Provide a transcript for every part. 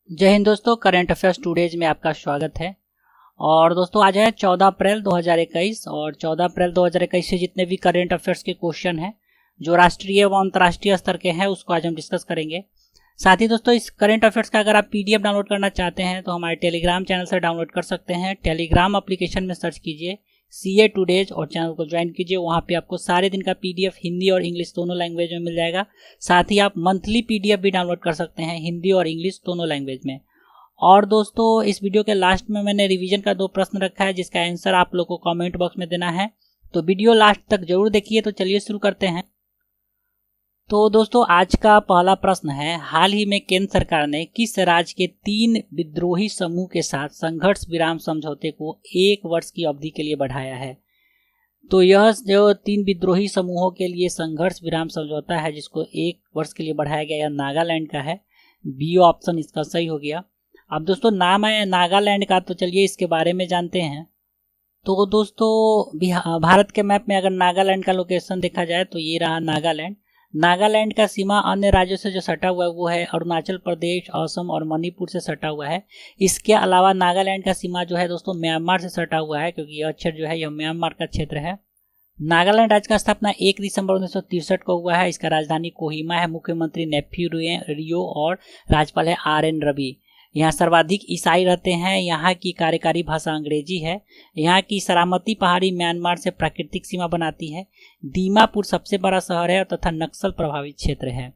जय हिंद दोस्तों, current affairs today's में आपका स्वागत है। और दोस्तों आज है 14 अप्रैल 2021 और 14 अप्रैल 2021 से जितने भी करंट अफेयर्स के क्वेश्चन हैं जो राष्ट्रीय व अंतर्राष्ट्रीय स्तर के हैं उसको आज हम डिस्कस करेंगे। साथ ही दोस्तों इस करंट अफेयर्स का अगर आप पीडीएफ डाउनलोड करना चाहते हैं तो हमारे टेलीग्राम चैनल से डाउनलोड कर सकते हैं। टेलीग्राम एप्लीकेशन में सर्च कीजिए CA टुडेज और चैनल को ज्वाइन कीजिए। वहाँ पे आपको सारे दिन का पीडीएफ हिंदी और इंग्लिश दोनों लैंग्वेज में मिल जाएगा। साथ ही आप मंथली पीडीएफ भी डाउनलोड कर सकते हैं हिंदी और इंग्लिश दोनों लैंग्वेज में। और दोस्तों इस वीडियो के लास्ट में मैंने रिवीजन का 2 प्रश्न रखा है जिसका आंसर आप लोग को कमेंट बॉक्स में देना है, तो वीडियो लास्ट तक जरूर देखिए। तो चलिए शुरू करते हैं। तो दोस्तों आज का पहला प्रश्न है, हाल ही में केंद्र सरकार ने किस राज्य के 3 विद्रोही समूह के साथ संघर्ष विराम समझौते को 1 वर्ष की अवधि के लिए बढ़ाया है? तो यह जो 3 विद्रोही समूहों के लिए संघर्ष विराम समझौता है जिसको 1 वर्ष के लिए बढ़ाया गया, यह नागालैंड का है। बी ऑप्शन इसका सही हो गया। अब दोस्तों नाम है नागालैंड का, तो चलिए इसके बारे में जानते हैं। तो दोस्तों भारत के मैप में अगर नागालैंड का लोकेशन देखा जाए तो ये रहा नागालैंड। नागालैंड का सीमा अन्य राज्यों से जो सटा हुआ है वो है अरुणाचल प्रदेश, असम और मणिपुर से सटा हुआ है। इसके अलावा नागालैंड का सीमा जो है दोस्तों म्यांमार से सटा हुआ है, क्योंकि यह क्षेत्र जो है यह म्यांमार का क्षेत्र है। नागालैंड राज्य का स्थापना 1 दिसंबर 1963 को हुआ है। इसका राजधानी कोहिमा है। मुख्यमंत्री नेफ्यू रियो और राज्यपाल है RN रवि। यहाँ सर्वाधिक ईसाई रहते हैं। यहाँ की कार्यकारी भाषा अंग्रेजी है। यहाँ की सरामती पहाड़ी म्यांमार से प्राकृतिक सीमा बनाती है। दीमापुर सबसे बड़ा शहर है तथा नक्सल प्रभावित क्षेत्र है।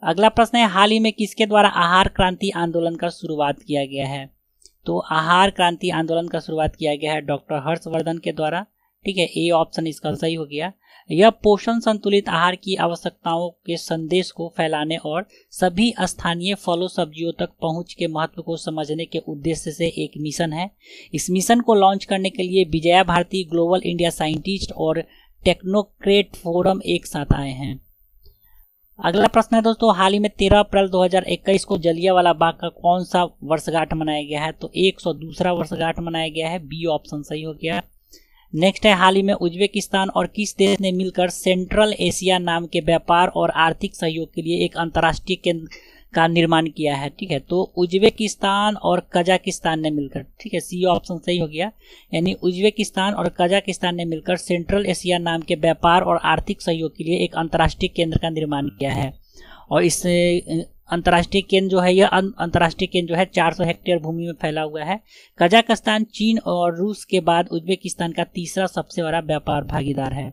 अगला प्रश्न है, हाल ही में किसके द्वारा आहार क्रांति आंदोलन का शुरुआत किया गया है? तो आहार क्रांति आंदोलन का शुरुआत किया गया है डॉक्टर हर्षवर्धन के द्वारा। ठीक है, ए ऑप्शन इसका सही हो गया। यह पोषण संतुलित आहार की आवश्यकताओं के संदेश को फैलाने और सभी स्थानीय फलों सब्जियों तक पहुंच के महत्व को समझने के उद्देश्य से एक मिशन है। इस मिशन को लॉन्च करने के लिए Vijaya Bharati, global India scientist और टेक्नोक्रेट फोरम एक साथ आए हैं। अगला प्रश्न है दोस्तों, हाल ही में 13 अप्रैल 2021 को जलियांवाला बाग का कौन सा वर्षगांठ मनाया गया है? तो 102वां वर्षगांठ मनाया गया है। बी ऑप्शन सही हो गया। नेक्स्ट है, हाल ही में उज्बेकिस्तान और किस देश ने मिलकर सेंट्रल एशिया नाम के व्यापार और आर्थिक सहयोग के लिए एक अंतर्राष्ट्रीय केंद्र का निर्माण किया है? ठीक है, तो उज्बेकिस्तान और कजाकिस्तान ने मिलकर, ठीक है, सी ऑप्शन सही हो गया। यानी उज्बेकिस्तान और कजाकिस्तान ने मिलकर सेंट्रल एशिया नाम के व्यापार और आर्थिक सहयोग के लिए एक अंतर्राष्ट्रीय केंद्र का निर्माण किया है। और इस अंतर्राष्ट्रीय केंद्र जो है, यह अंतर्राष्ट्रीय केंद्र जो है 400 हेक्टेयर भूमि में फैला हुआ है। कजाकिस्तान चीन और रूस के बाद उज्बेकिस्तान का तीसरा सबसे बड़ा व्यापार भागीदार है।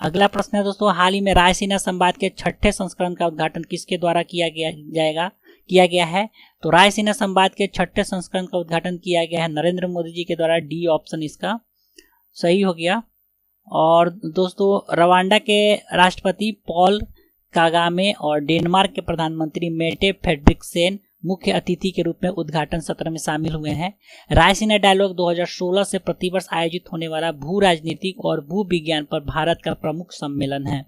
अगला प्रश्न है दोस्तों, हाल ही में रायसीना संवाद के 6ठे संस्करण का उद्घाटन किसके द्वारा किया गया है? तो रायसीना संवाद के 6ठे संस्करण का उद्घाटन किया गया है नरेंद्र मोदी जी के द्वारा। डी ऑप्शन इसका सही हो गया। और दोस्तों रवांडा के राष्ट्रपति पॉल कागामे और डेनमार्क के प्रधानमंत्री मेटे फ्रेडरिक्सेन मुख्य अतिथि के रूप में उद्घाटन सत्र में शामिल हुए हैं। रायसीना डायलॉग 2016 से प्रतिवर्ष आयोजित होने वाला भू राजनीतिक और भू विज्ञान पर भारत का प्रमुख सम्मेलन है।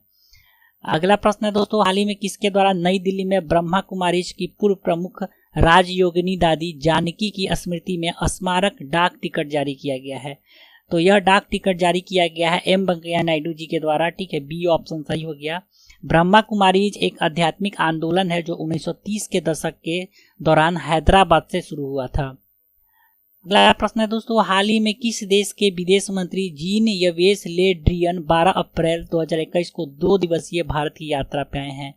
अगला प्रश्न है दोस्तों, हाल ही में किसके द्वारा नई दिल्ली में ब्रह्मा कुमारीज की पूर्व प्रमुख राजयोगिनी दादी जानकी की स्मृति में स्मारक डाक टिकट जारी किया गया है? तो यह डाक टिकट जारी किया गया है M वेंकैया नायडू जी के द्वारा। ठीक है, बी ऑप्शन सही हो गया। ब्रह्मा कुमारीज एक आध्यात्मिक आंदोलन है जो 1930 के दशक के दौरान हैदराबाद से शुरू हुआ था। अगला प्रश्न है दोस्तों, हाल ही में किस देश के विदेश मंत्री जीन यवेस ले ड्रियन 12 अप्रैल 2021 को 2 दिवसीय भारत की यात्रा पे आए हैं?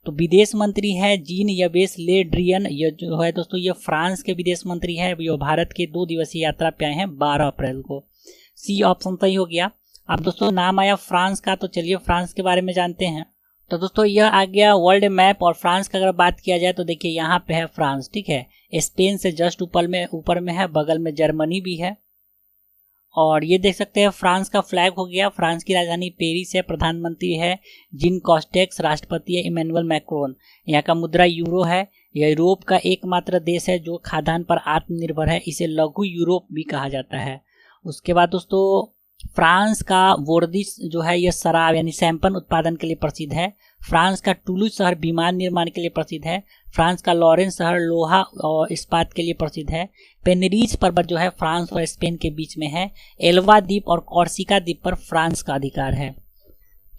तो विदेश मंत्री है जीन यवेस ले ड्रियन। यह जो है दोस्तों यह फ्रांस के विदेश मंत्री है। यह भारत के 2 दिवसीय यात्रा पे आए हैं 12 अप्रैल को। सी ऑप्शन सही हो गया। अब दोस्तों नाम आया फ्रांस का, तो चलिए फ्रांस के बारे में जानते हैं। तो दोस्तों यह आ गया वर्ल्ड मैप। और फ्रांस का अगर बात किया जाए तो देखिए यहाँ पे है फ्रांस। ठीक है, स्पेन से जस्ट ऊपर में है, बगल में जर्मनी भी है। और ये देख सकते हैं फ्रांस का फ्लैग हो गया। फ्रांस की राजधानी पेरिस है। प्रधानमंत्री है जीन कॉस्टेक्स, राष्ट्रपति है इमैनुअल मैक्रोन। यहाँ का मुद्रा यूरो है। यह यूरोप का एकमात्र देश है जो खाद्यान्न पर आत्मनिर्भर है। इसे लघु यूरोप भी कहा जाता है। उसके बाद दोस्तों फ्रांस का बोर्डिस जो है यह शराब यानी शैंपेन उत्पादन के लिए प्रसिद्ध है। फ्रांस का टूलूज शहर विमान निर्माण के लिए प्रसिद्ध है। फ्रांस का लॉरेंस शहर लोहा और इस्पात के लिए प्रसिद्ध है। पेनेरीज पर्वत जो है फ्रांस और स्पेन के बीच में है। एल्वा द्वीप और कॉर्सिका द्वीप पर फ्रांस का अधिकार है।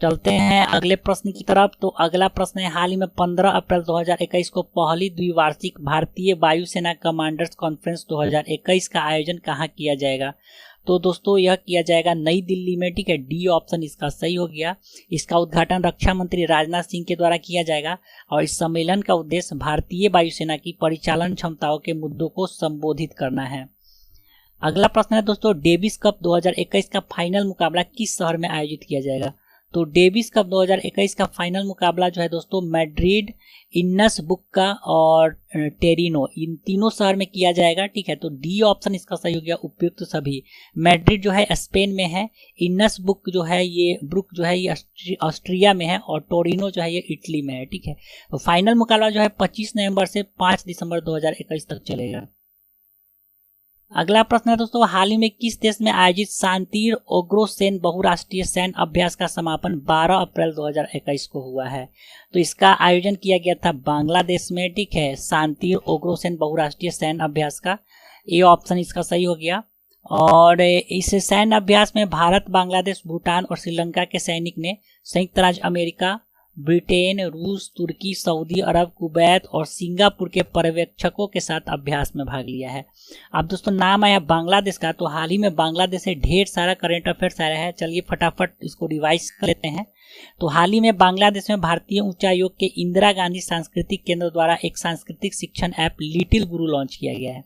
चलते हैं अगले प्रश्न की तरफ। तो अगला प्रश्न है, हाल ही में 15 अप्रैल 2021 को पहली द्विवार्षिक भारतीय वायुसेना कमांडर्स कॉन्फ्रेंस 2021 का आयोजन कहाँ किया जाएगा? तो दोस्तों यह किया जाएगा नई दिल्ली में, ठीक है। डी ऑप्शन इसका सही हो गया। इसका उद्घाटन रक्षा मंत्री राजनाथ सिंह के द्वारा किया जाएगा और इस सम्मेलन का उद्देश्य भारतीय वायुसेना की परिचालन क्षमताओं के मुद्दों को संबोधित करना है। अगला प्रश्न है दोस्तों, डेविस कप 2021 का फाइनल मुकाबला किस शहर में आयोजित किया जाएगा? तो डेविस कप 2021 का फाइनल मुकाबला जो है दोस्तों मैड्रिड, इन्सब्रुक और टेरिनो, इन तीनों शहर में किया जाएगा, ठीक है। तो डी ऑप्शन इसका सही हो गया, उपयुक्त सभी। मैड्रिड जो है स्पेन में है, इन्सब्रुक जो है ये ऑस्ट्रिया में है और टोरिनो जो है ये इटली में है, ठीक है। तो फाइनल मुकाबला जो है 25 नवंबर से 5 दिसंबर 2021 तक चलेगा। अगला प्रश्न है दोस्तों, हाल ही में किस देश में आयोजित शांतिर ओग्रोसेन बहुराष्ट्रीय सैन्य अभ्यास का समापन 12 अप्रैल 2021 को हुआ है? तो इसका आयोजन किया गया था बांग्लादेश में, ठीक है। शांतिर ओग्रोसेन बहुराष्ट्रीय सैन्य अभ्यास का ये ऑप्शन इसका सही हो गया। और इस सैन्य अभ्यास में भारत, बांग्लादेश, भूटान और श्रीलंका के सैनिक ने संयुक्त राज्य अमेरिका, ब्रिटेन, रूस, तुर्की, सऊदी अरब, कुवैत और सिंगापुर के पर्यवेक्षकों के साथ अभ्यास में भाग लिया है। अब दोस्तों नाम आया बांग्लादेश का, तो हाल ही में बांग्लादेश से ढेर सारा करंट अफेयर्स आया है। चलिए फटाफट इसको रिवाइज कर लेते हैं। तो हाल ही में बांग्लादेश में भारतीय उच्चायोग के इंदिरा गांधी सांस्कृतिक केंद्र द्वारा एक सांस्कृतिक शिक्षण ऐप लिटिल गुरु लॉन्च किया गया है।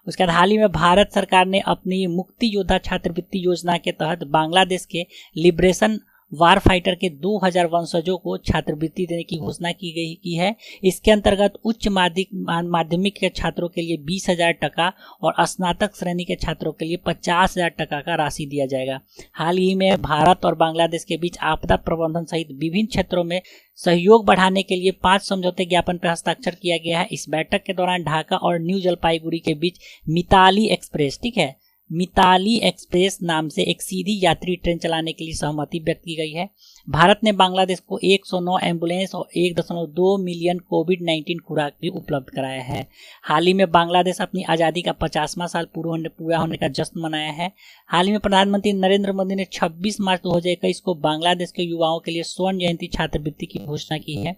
उसके बाद हाल ही में भारत सरकार ने अपनी मुक्ति योद्धा छात्रवृत्ति योजना के तहत बांग्लादेश के लिबरेशन वार फाइटर के 2000 वंशजों को छात्रवृत्ति देने की घोषणा की है। इसके अंतर्गत उच्च माध्यमिक के छात्रों के लिए 20,000 टका और स्नातक श्रेणी के छात्रों के लिए 50,000 टका का राशि दिया जाएगा। हाल ही में भारत और बांग्लादेश के बीच आपदा प्रबंधन सहित विभिन्न क्षेत्रों में सहयोग बढ़ाने के लिए 5 समझौते ज्ञापन पर हस्ताक्षर किया गया है। इस बैठक के दौरान ढाका और न्यू जलपाईगुड़ी के बीच मिताली एक्सप्रेस, ठीक है, मिताली एक्सप्रेस नाम से एक सीधी यात्री ट्रेन चलाने के लिए सहमति व्यक्त की गई है। भारत ने बांग्लादेश को 109 एम्बुलेंस और 1.2 मिलियन कोविड-19 खुराक भी उपलब्ध कराया है। हाल ही में बांग्लादेश अपनी आज़ादी का 50वां साल पूरा होने का जश्न मनाया है। हाल ही में प्रधानमंत्री नरेंद्र मोदी ने 26 मार्च 2021 को बांग्लादेश के युवाओं के लिए स्वर्ण जयंती छात्रवृत्ति की घोषणा की है।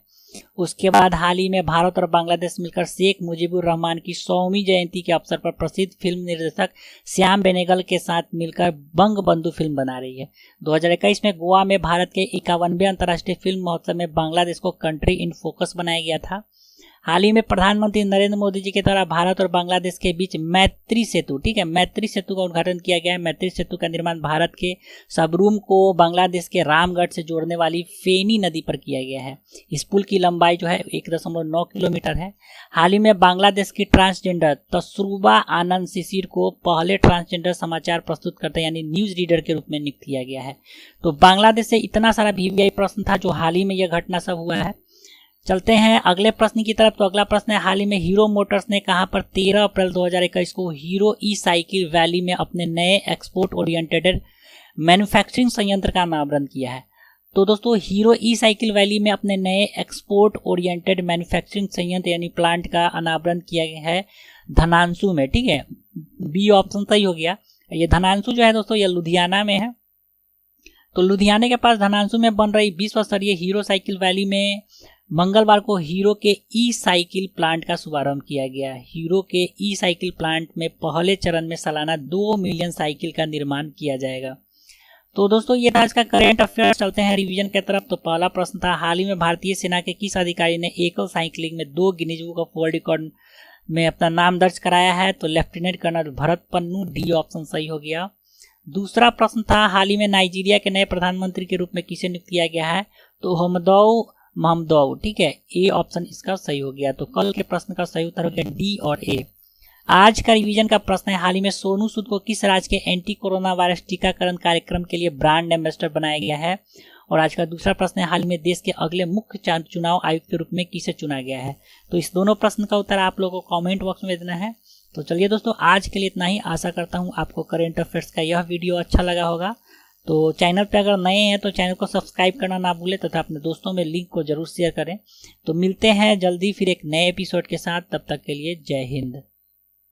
उसके बाद हाल ही में भारत और बांग्लादेश मिलकर शेख मुजीबुर रहमान की 100वीं जयंती के अवसर पर प्रसिद्ध फिल्म निर्देशक श्याम बेनेगल के साथ मिलकर बंगबंधु फिल्म बना रही है। 2021 में गोवा में भारत के 51वें अंतर्राष्ट्रीय फिल्म महोत्सव में बांग्लादेश को कंट्री इन फोकस बनाया गया था। हाल ही में प्रधानमंत्री नरेंद्र मोदी जी के द्वारा भारत और बांग्लादेश के बीच मैत्री सेतु, ठीक है, मैत्री सेतु का उद्घाटन किया गया है। मैत्री सेतु का निर्माण भारत के सबरूम को बांग्लादेश के रामगढ़ से जोड़ने वाली फेनी नदी पर किया गया है। इस पुल की लंबाई जो है 1.9 किलोमीटर है। हाल ही में बांग्लादेश की ट्रांसजेंडर तसरुबा आनंद शिशिर को पहले ट्रांसजेंडर समाचार प्रस्तुत करते यानी न्यूज रीडर के रूप में नियुक्त किया गया है। तो बांग्लादेश से इतना सारा VVI प्रश्न था जो हाल ही में यह घटना सब हुआ है। चलते हैं अगले प्रश्न की तरफ। तो अगला प्रश्न है, हाल ही में हीरो मोटर्स ने कहां पर 13 अप्रैल 2021 को हीरो ई साइकिल वैली में अपने नए एक्सपोर्ट ओरिएंटेड मैन्युफैक्चरिंग संयंत्र का अनावरण किया है? तो दोस्तों हीरो ई साइकिल वैली में अपने नए एक्सपोर्ट ओरिएंटेड मैन्युफैक्चरिंग संयंत्र यानी प्लांट का अनावरण किया गया है धनांसू में, ठीक है। बी ऑप्शन सही हो गया। ये धनांसू जो है दोस्तों ये लुधियाना में है। तो लुधियाना के पास धनांसू में बन रही विश्व स्तरीय हीरो साइकिल वैली में मंगलवार को हीरो के ई साइकिल प्लांट का शुभारंभ किया गया। हीरो के ई साइकिल प्लांट में पहले चरण में सालाना 2 मिलियन साइकिल का निर्माण किया जाएगा। तो दोस्तों ये था आज का करंट अफेयर्स। चलते हैं रिवीजन की तरफ। तो पहला प्रश्न था, हाल ही में भारतीय सेना के किस अधिकारी ने एकल साइकिलिंग में 2 Guinness book of world record में अपना नाम दर्ज कराया है? तो lieutenant colonel Bharat Pannu, D option सही हो गया। दूसरा प्रश्न था, हाल ही में नाइजीरिया के नए प्रधानमंत्री के रूप में किसे नियुक्त किया गया है? तो हमदौ महमदौ, ठीक है, ए ऑप्शन इसका सही हो गया। तो कल के प्रश्न का सही उत्तर हो गया डी और ए। आज का रिवीजन का प्रश्न है, हाल ही में सोनू सूद को किस राज्य के एंटी कोरोना वायरस टीकाकरण कार्यक्रम के लिए ब्रांड एम्बेसडर बनाया गया है? और आज का दूसरा प्रश्न है, हाल ही में देश के अगले मुख्य चुनाव आयुक्त के रूप में किसे चुना गया है? तो इस दोनों प्रश्न का उत्तर आप लोगों को कमेंट बॉक्स में देना है। तो चलिए दोस्तों आज के लिए इतना ही। आशा करता हूँ आपको करंट अफेयर्स का यह वीडियो अच्छा लगा होगा। तो चैनल पे अगर नए हैं तो चैनल को सब्सक्राइब करना ना भूलें तथा अपने दोस्तों में लिंक को जरूर शेयर करें। तो मिलते हैं जल्दी फिर एक नए एपिसोड के साथ, तब तक के लिए जय हिंद।